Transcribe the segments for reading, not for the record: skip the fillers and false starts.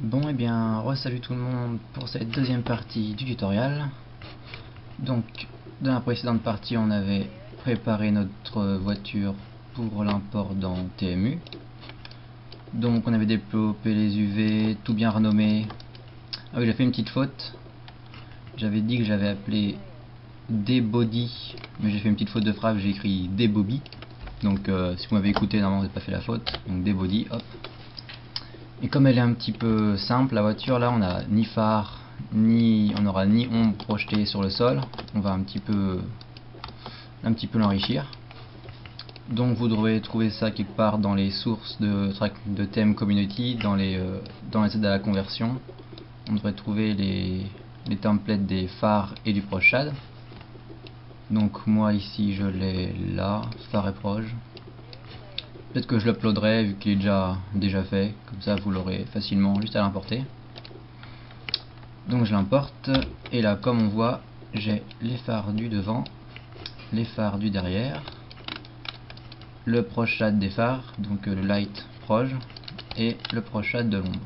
Bon et bien, re-salut tout le monde pour cette deuxième partie du tutoriel. Donc, dans la précédente partie, on avait préparé notre voiture pour l'import dans TMU. Donc, on avait développé les UV, tout bien renommé. Ah oui, j'ai fait une petite faute. J'avais dit que j'avais appelé dbody, mais j'ai fait une petite faute de frappe, j'ai écrit dbobby. Donc, si vous m'avez écouté, normalement, vous n'avez pas fait la faute. Donc, dbody, hop. Et comme elle est un petit peu simple, la voiture là, on n'a ni phare, on n'aura ni ombre projetée sur le sol. On va un petit peu l'enrichir. Donc vous devrez trouver ça quelque part dans les sources de thème community, dans les aides à la conversion. On devrait trouver les templates des phares et du proshad. Donc moi ici je l'ai là, phare et proj. Peut-être que je l'uploaderai vu qu'il est déjà fait, comme ça vous l'aurez facilement juste à l'importer. Donc je l'importe, et là comme on voit, j'ai les phares du devant, les phares du derrière, le proshad des phares, donc le light proj, et le proshad de l'ombre.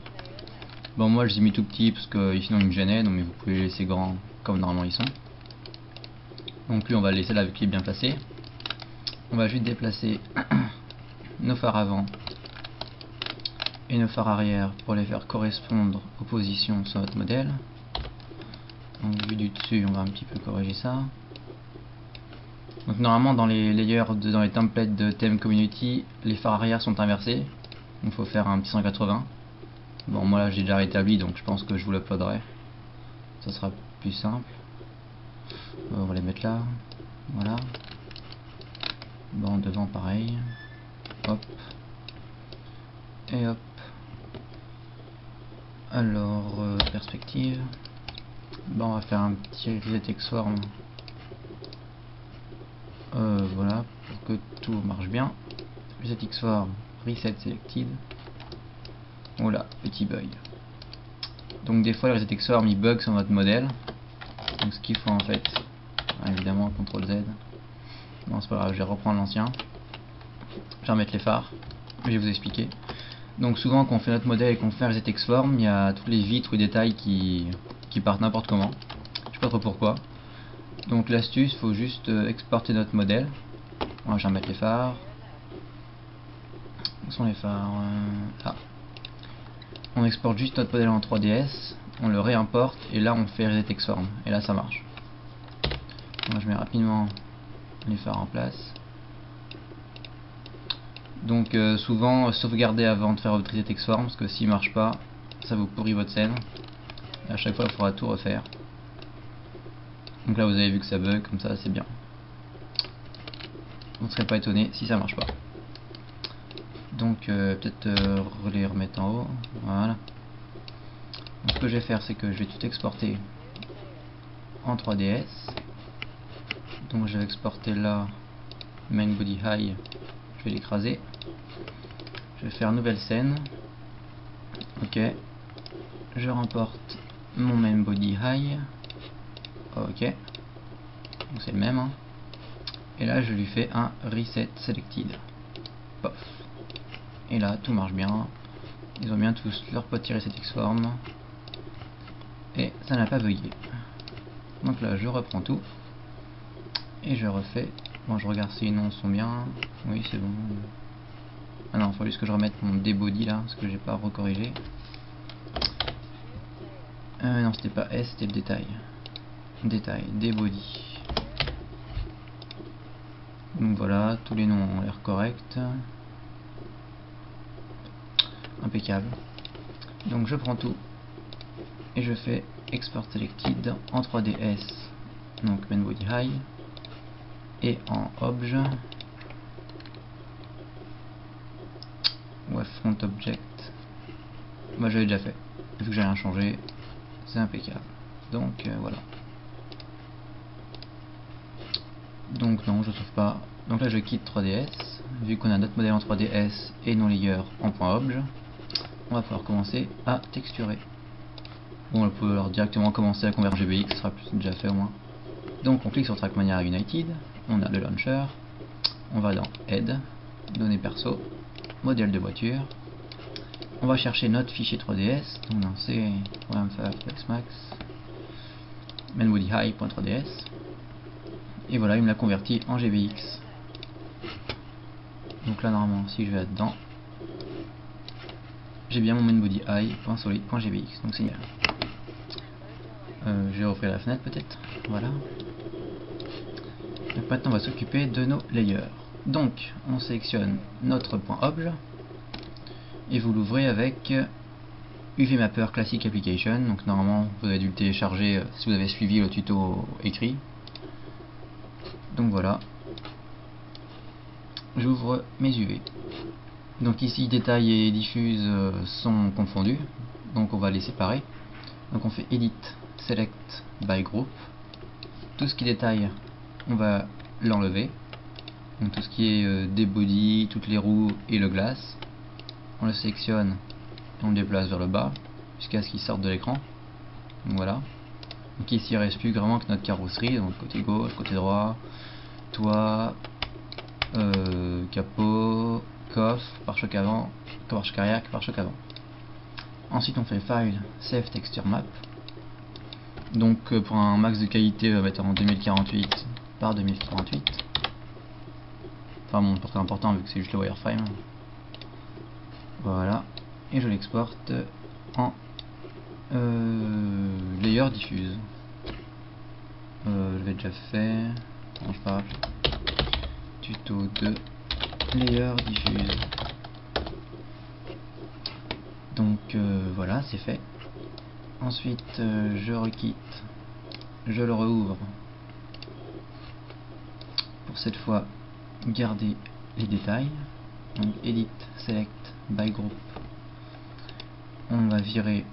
Bon moi je les ai mis tout petits parce que sinon ils me gênaient, donc mais vous pouvez les laisser grands comme normalement ils sont. Donc lui on va le laisser là vu qu'il est bien placé. On va juste déplacer nos phares avant et nos phares arrière pour les faire correspondre aux positions sur notre modèle. Donc vu du dessus on va un petit peu corriger ça. Donc normalement dans les layers, dans les templates de thème community, les phares arrière sont inversés. Donc il faut faire un petit 180. Bon moi là j'ai déjà rétabli donc je pense que je vous l'uploaderai. Ça sera plus simple. On va les mettre là. Voilà. Bon devant pareil. Hop. Et hop. Alors perspective. Bon on va faire un petit reset Xform. Voilà, pour que tout marche bien. Reset Xform, reset selected. Voilà, petit bug. Donc des fois le reset Xform il bug sur notre modèle. Donc ce qu'il faut en fait, évidemment CTRL Z. Bon c'est pas grave, je vais reprendre l'ancien. Je vais remettre les phares. Je vais vous expliquer. Donc souvent quand on fait notre modèle et qu'on fait un reset Xform, il y a toutes les vitres ou détails qui partent n'importe comment. Je sais pas trop pourquoi. Donc l'astuce, il faut juste exporter notre modèle. Moi je vais remettre les phares. Où sont les phares? Là. On exporte juste notre modèle en 3DS, on le réimporte et là on fait reset Xform et là ça marche. Moi je mets rapidement les phares en place. Donc souvent sauvegardez avant de faire votre reset Xform parce que s'il marche pas, ça vous pourrit votre scène. Et à chaque fois il faudra tout refaire. Donc là vous avez vu que ça bug, comme ça c'est bien. On ne serait pas étonné si ça marche pas. Donc peut-être les remettre en haut. Voilà. Donc, ce que je vais faire c'est que je vais tout exporter en 3DS. Donc je vais exporter là main body high. Je vais l'écraser. Je vais faire nouvelle scène. Ok. Je remporte mon main body high. Ok. Donc c'est le même. Hein. Et là je lui fais un reset selected. Pof. Et là tout marche bien. Ils ont bien tous leur petit reset Xform. Et ça n'a pas bugué. Donc là je reprends tout. Et je refais. Bon je regarde si les noms sont bien. Oui c'est bon. Ah non, il faut juste que je remette mon dbody là, parce que j'ai pas recorrigé. Non c'était pas S, c'était le détail. Détail, dbody. Donc voilà, tous les noms ont l'air corrects. Impeccable. Donc je prends tout et je fais export selected en 3DS. Donc main body high et en obj. Ouais, front object. Moi j'avais déjà fait. Vu que j'ai rien changé, c'est impeccable. Donc voilà. Donc non, je sauve pas. Donc là je quitte 3DS. Vu qu'on a notre modèle en 3DS et nos layers en .obj, on va pouvoir commencer à texturer. Bon, on peut alors directement commencer à converger GBX, ce sera déjà fait au moins. Donc on clique sur Trackmania United, on a le launcher, on va dans Aide, données perso, modèle de voiture, on va chercher notre fichier 3ds, donc dans C, Flexmax, mainBodyHigh.3ds, et voilà, il me l'a converti en GBX. Donc là normalement, si je vais là-dedans, j'ai bien mon mainBodyHigh.solid.gbx, donc c'est bien. Je vais refaire la fenêtre peut-être, voilà. Donc maintenant on va s'occuper de nos layers. Donc on sélectionne notre point obj et vous l'ouvrez avec UVMapper Classic Application. Donc normalement vous avez dû le télécharger si vous avez suivi le tuto écrit. Donc voilà, j'ouvre mes UV. Donc ici détail et diffuse sont confondus, donc on va les séparer. Donc on fait Edit Select by Group. Tout ce qui détaille, on va l'enlever. Donc tout ce qui est des bodies, toutes les roues et le glace, on le sélectionne et on le déplace vers le bas jusqu'à ce qu'il sorte de l'écran. Donc voilà. Donc ici il ne reste plus vraiment que notre carrosserie, donc côté gauche, côté droit, toit, capot, coffre, pare-choc avant, pare-choc arrière, pare-choc avant. Ensuite on fait File, Save Texture Map. Donc pour un max de qualité on va mettre en 2048 par 2048. Enfin bon, pas très important vu que c'est juste le wireframe. Voilà. Et je l'exporte en layer diffuse. Je l'ai déjà fait. Non, je parle. Tuto 2 layer diffuse. Donc voilà, c'est fait. Ensuite je requitte, je le rouvre pour cette fois garder les détails. Donc Edit Select by Group, on va virer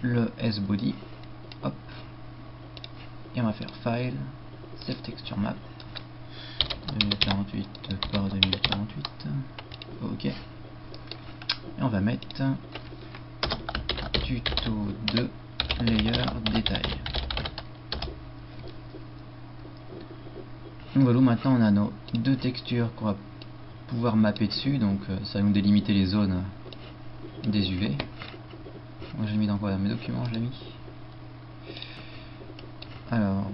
le S-Body, hop, et on va faire File, Save Texture Map, 2048 par 2048, ok, et on va mettre tuto 2 layer détail. Donc voilà, maintenant on a nos deux textures qu'on va pouvoir mapper dessus, donc ça va nous délimiter les zones des UV. Moi j'ai mis dans quoi? Dans mes documents j'ai mis. Alors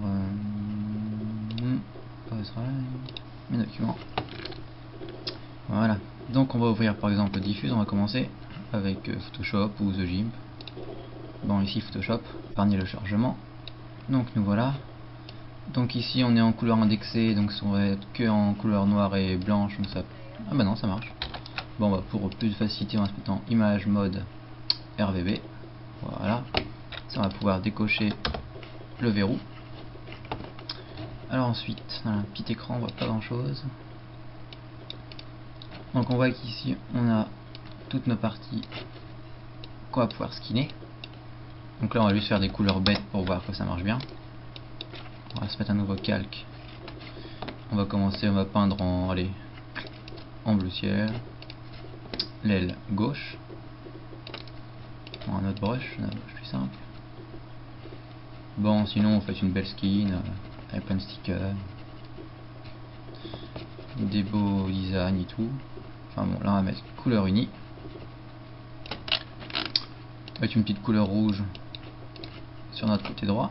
mes documents. Voilà. Donc on va ouvrir par exemple Diffuse, on va commencer avec Photoshop ou The Gimp. Bon ici Photoshop, épargnez le chargement. Donc nous voilà. Donc ici on est en couleur indexée, donc ça va être que en couleur noire et blanche, donc ça... Ah bah non, ça marche. Bon bah pour plus de facilité on va se mettre en image mode RVB. Voilà. Ça on va pouvoir décocher le verrou. Alors ensuite, dans un petit écran on voit pas grand chose. Donc on voit qu'ici on a toutes nos parties qu'on va pouvoir skinner. Donc là on va juste faire des couleurs bêtes pour voir que ça marche bien. On va se mettre un nouveau calque. On va commencer, on va peindre en, allez, en bleu ciel. L'aile gauche. Un autre brush, une brush plus simple. Bon, sinon on fait une belle skin avec plein de stickers, des beaux designs et tout. Enfin bon, là on va mettre couleur unie. Avec une petite couleur rouge sur notre côté droit.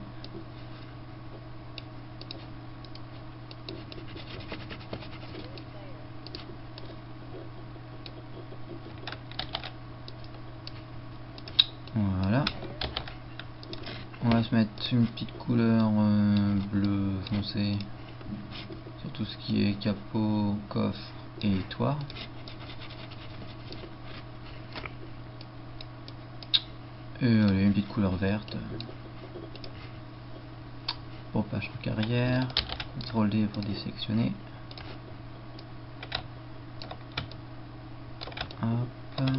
Voilà. On va se mettre une petite couleur bleu foncé sur tout ce qui est capot, coffre et toit. Et allez, une petite couleur verte pour pare-choc arrière. CTRL D pour désélectionner. Hop.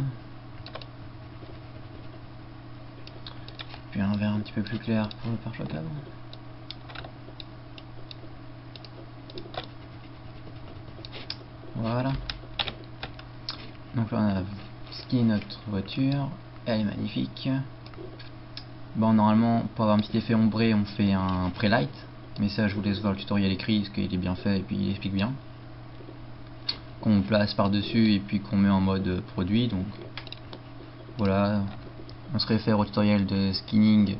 Puis un vert un petit peu plus clair pour le pare-choc avant. Voilà. Donc là on a skin notre voiture. Elle est magnifique. Bon, normalement pour avoir un petit effet ombré on fait un pré-light, mais ça je vous laisse voir le tutoriel écrit parce qu'il est bien fait et puis il explique bien. Qu'on place par dessus et puis qu'on met en mode produit. Donc Voilà, on se réfère au tutoriel de skinning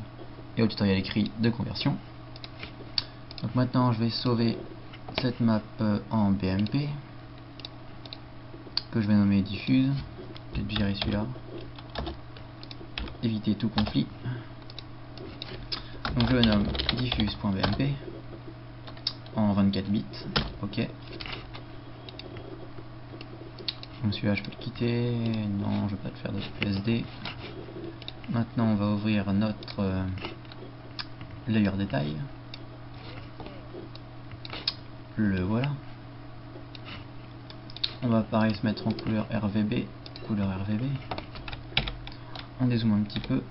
et au tutoriel écrit de conversion. Donc maintenant je vais sauver cette map en BMP que je vais nommer diffuse. Peut-être gérer celui-là, éviter tout conflit. Donc je le nomme diffuse.bmp en 24 bits. Ok. Donc celui-là je peux le quitter. Non, je ne vais pas te faire de PSD. Maintenant on va ouvrir notre layer détail. Le voilà. On va pareil se mettre en couleur RVB. On dézoome un petit peu.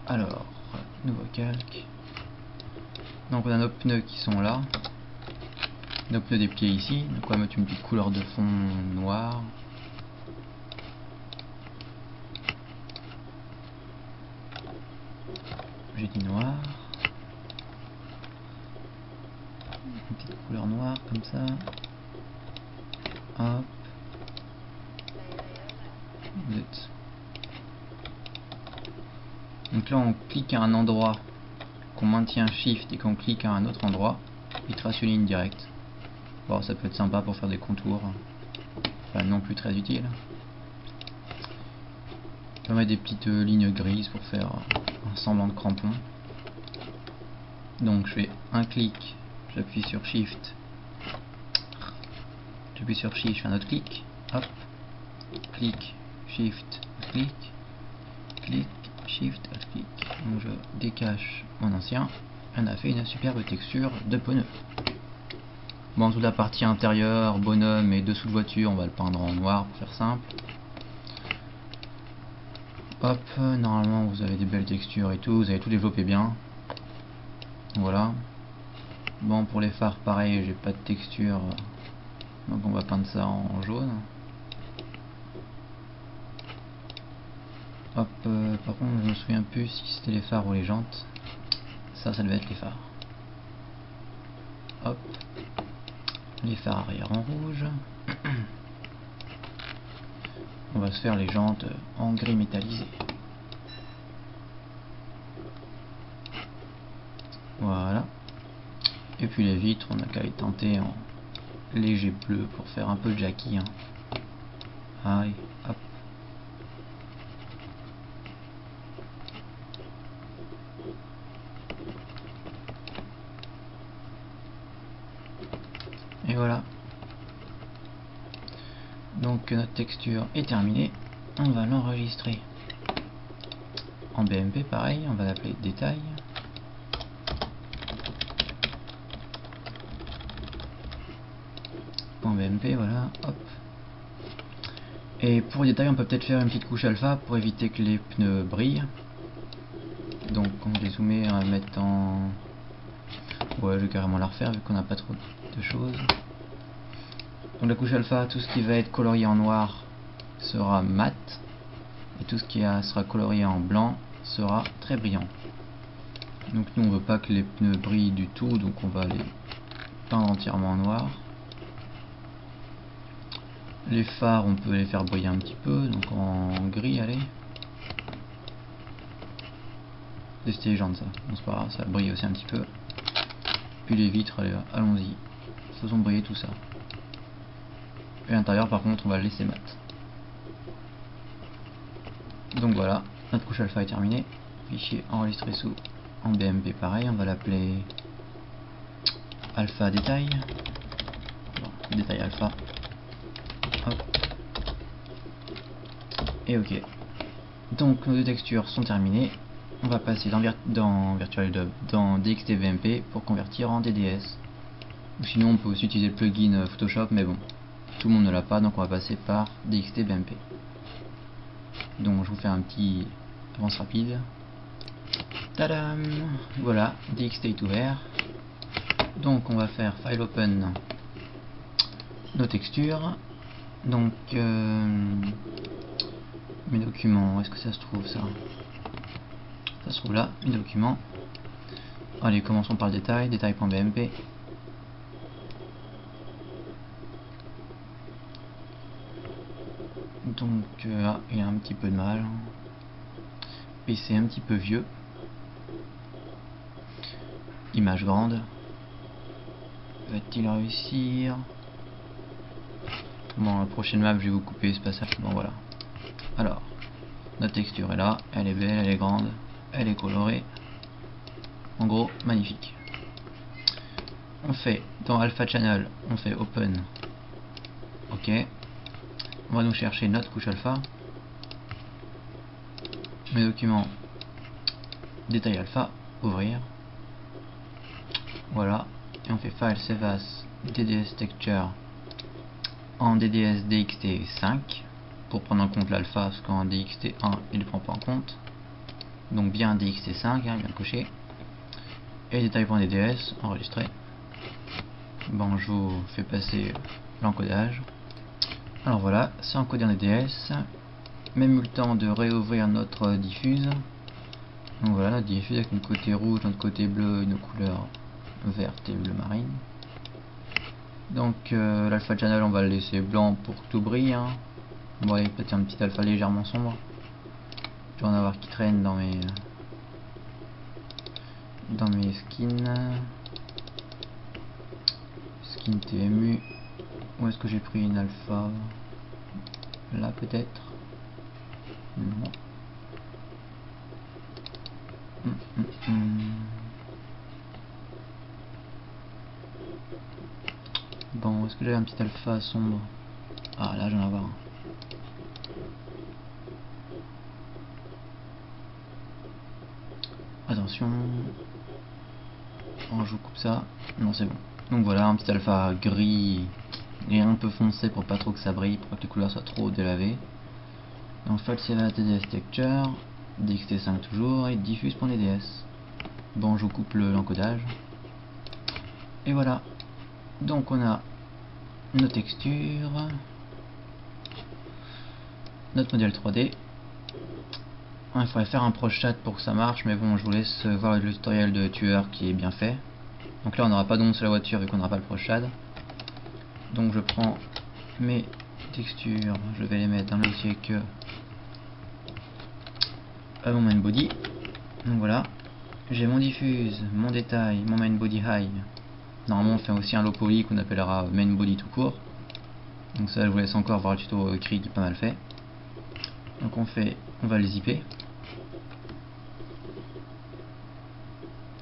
Alors, nouveau calque. Donc on a nos pneus qui sont là. Nos pneus dépliés ici. Donc on va mettre une petite couleur de fond noir. J'ai dit noir. Une petite couleur noire comme ça. Hop. Zut. Donc là on clique à un endroit, qu'on maintient Shift et qu'on clique à un autre endroit, il trace une ligne directe. Bon, ça peut être sympa pour faire des contours, enfin, non plus très utile. On va mettre des petites lignes grises pour faire un semblant de crampon. Donc je fais un clic, j'appuie sur Shift, je fais un autre clic, hop, clic, Shift, clic, clic, Shift, clic. Donc je décache mon ancien. On a fait une superbe texture de pneu. Bon, toute la partie intérieure, bonhomme et dessous de voiture, on va le peindre en noir pour faire simple. Hop, normalement vous avez des belles textures et tout, vous avez tout développé bien. Voilà. Bon, pour les phares, pareil, j'ai pas de texture, donc on va peindre ça en jaune. Hop, par contre je me souviens plus si c'était les phares ou les jantes. Ça devait être les phares. Hop, les phares arrière en rouge. On va se faire les jantes en gris métallisé. Voilà. Et puis les vitres, on a qu'à les teinter en léger bleu pour faire un peu de Jackie. Hein. Allez, hop. Et voilà. Donc notre texture est terminée. On va l'enregistrer en BMP, pareil, on va l'appeler détail. En BMP, voilà, hop. Et pour les détails, on peut peut-être faire une petite couche alpha pour éviter que les pneus brillent. Donc on va zoomer, on va mettre en... Ouais, je vais carrément la refaire vu qu'on n'a pas trop de choses. Donc la couche alpha, tout ce qui va être colorié en noir sera mat. Et tout ce qui sera colorié en blanc sera très brillant. Donc nous on veut pas que les pneus brillent du tout, donc on va les peindre entièrement en noir. Les phares on peut les faire briller un petit peu, donc en gris, allez. C'est légende ça, bon, c'est pas grave, ça brille aussi un petit peu. Puis les vitres, allez, allons-y, faisons briller tout ça. Et l'intérieur par contre on va le laisser mat. Donc voilà, notre couche alpha est terminée. Fichier enregistré sous en BMP pareil, on va l'appeler alpha détail. Bon, détail alpha. Hop. Et ok. Donc nos deux textures sont terminées. On va passer dans VirtualDub, dans DxTBMP pour convertir en DDS. Ou sinon on peut aussi utiliser le plugin Photoshop, mais bon, tout le monde ne l'a pas, donc on va passer par DxTBMP. Donc je vous fais un petit avance rapide. Tadam! Voilà, DXT est ouvert. Donc on va faire File Open nos textures. Donc mes documents, est-ce que ça se trouve ça? Ça se trouve là, mes documents. Allez, commençons par le détail, détail.bmp. Donc il y a un petit peu de mal. Et c'est un petit peu vieux. Image grande. Va-t-il réussir? Bon, la prochaine map, je vais vous couper ce passage. Bon, voilà. Alors, notre texture est là. Elle est belle, elle est grande. Elle est colorée. En gros, magnifique. On fait, dans Alpha Channel, on fait Open. Ok. On va nous chercher notre couche alpha. Mes documents. Détail alpha. Ouvrir. Voilà. Et on fait File Save As DDS Texture en DDS DXT 5 pour prendre en compte l'alpha, parce qu'en DXT 1 il ne prend pas en compte. Donc bien DXT 5, hein, bien coché. Et détail.dds enregistré. Bon, je vous fais passer l'encodage. Alors voilà, c'est encodé en DDS. Même eu le temps de réouvrir notre diffuse. Donc voilà, notre diffuse avec notre côté rouge, notre côté bleu et nos couleurs verte et bleu marine. Donc l'alpha channel, on va le laisser blanc pour que tout brille. Hein. Bon, il y a peut-être un petit alpha légèrement sombre. Je dois en avoir qui traîne dans mes skins. Skin TMU. Où est-ce que j'ai pris une alpha? Là peut-être. Non. Bon, est-ce que j'ai un petit alpha sombre? Ah, là j'en ai avoir un. Attention. Bon, je vous coupe ça. Non, c'est bon. Donc voilà, un petit alpha gris et un peu foncé pour pas trop que ça brille, pour pas que les couleurs soient trop délavées. Et en fait, c'est la TDS Texture, DXT5 toujours, et diffuse.dds. Bon, je vous coupe l'encodage. Et voilà. Donc on a nos textures, notre modèle 3D. Il faudrait faire un proshad pour que ça marche, mais bon, je vous laisse voir le tutoriel de tueur qui est bien fait. Donc là on n'aura pas d'ombre sur la voiture vu qu'on n'aura pas le proshad. Donc je prends mes textures, je vais les mettre dans le dossier que à mon main body. Donc voilà, j'ai mon diffuse, mon détail, mon main body high. Normalement on fait aussi un low poly qu'on appellera main body tout court. Donc ça je vous laisse encore voir le tuto écrit qui est pas mal fait. Donc on va le zipper.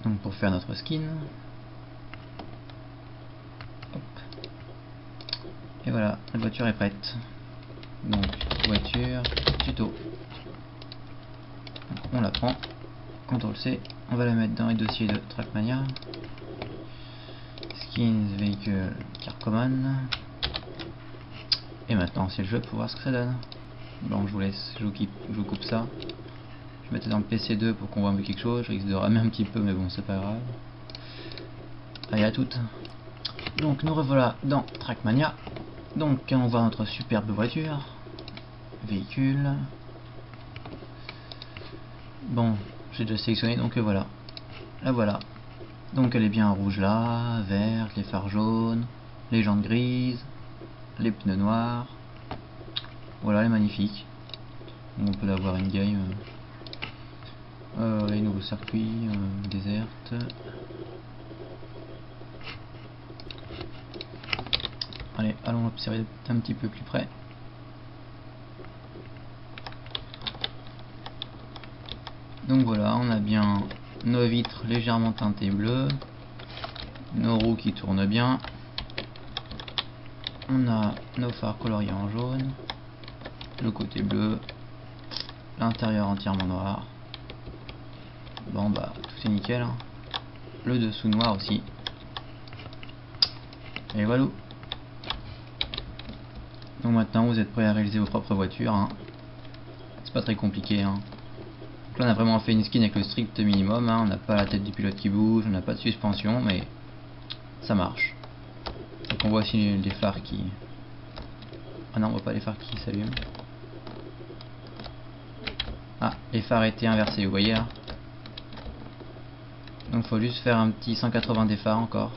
Donc pour faire notre skin. Hop. Et voilà, la voiture est prête. Donc voiture, tuto. Donc, on la prend, CTRL-C, on va la mettre dans les dossiers de Trackmania. Skins, véhicule, car common. Et maintenant c'est le jeu pour voir ce que ça donne. Bon, je vous laisse, je vous coupe ça. Je mettais dans le PC2 pour qu'on voit un peu quelque chose. Je risque de ramer un petit peu, mais bon, c'est pas grave. Allez, à toutes. Donc nous revoilà dans Trackmania. Donc on voit notre superbe voiture. Véhicule. Bon, j'ai déjà sélectionné, donc voilà. La voilà. Donc elle est bien rouge là, verte, les phares jaunes, les jantes grises, les pneus noirs. Voilà, elle est magnifique. On peut la voir in-game. Les nouveaux circuits, déserte. Allez, allons observer un petit peu plus près. Donc voilà, on a bien nos vitres légèrement teintées bleues, nos roues qui tournent bien, on a nos phares coloriés en jaune, le côté bleu, l'intérieur entièrement noir. Bon bah tout est nickel, hein. Le dessous noir aussi. Et voilà. Donc maintenant vous êtes prêts à réaliser vos propres voitures, hein. C'est pas très compliqué, hein. Donc là on a vraiment fait une skin avec le strict minimum, hein. On n'a pas la tête du pilote qui bouge, on n'a pas de suspension, mais ça marche. Donc on voit aussi les phares qui... Ah non, on voit pas les phares qui s'allument. Ah, les phares étaient inversés, vous voyez là. Donc faut juste faire un petit 180 des phares encore.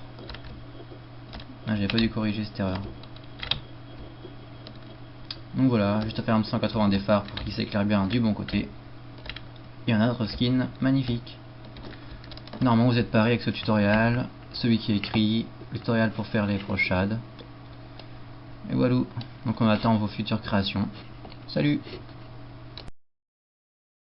Ah, j'avais pas dû corriger cette erreur. Donc voilà, juste à faire un 180 des phares pour qu'il s'éclaire bien du bon côté. Et un autre skin magnifique. Normalement vous êtes paré avec ce tutoriel, celui qui est écrit, le tutoriel pour faire les prochades. Et voilà, donc on attend vos futures créations. Salut!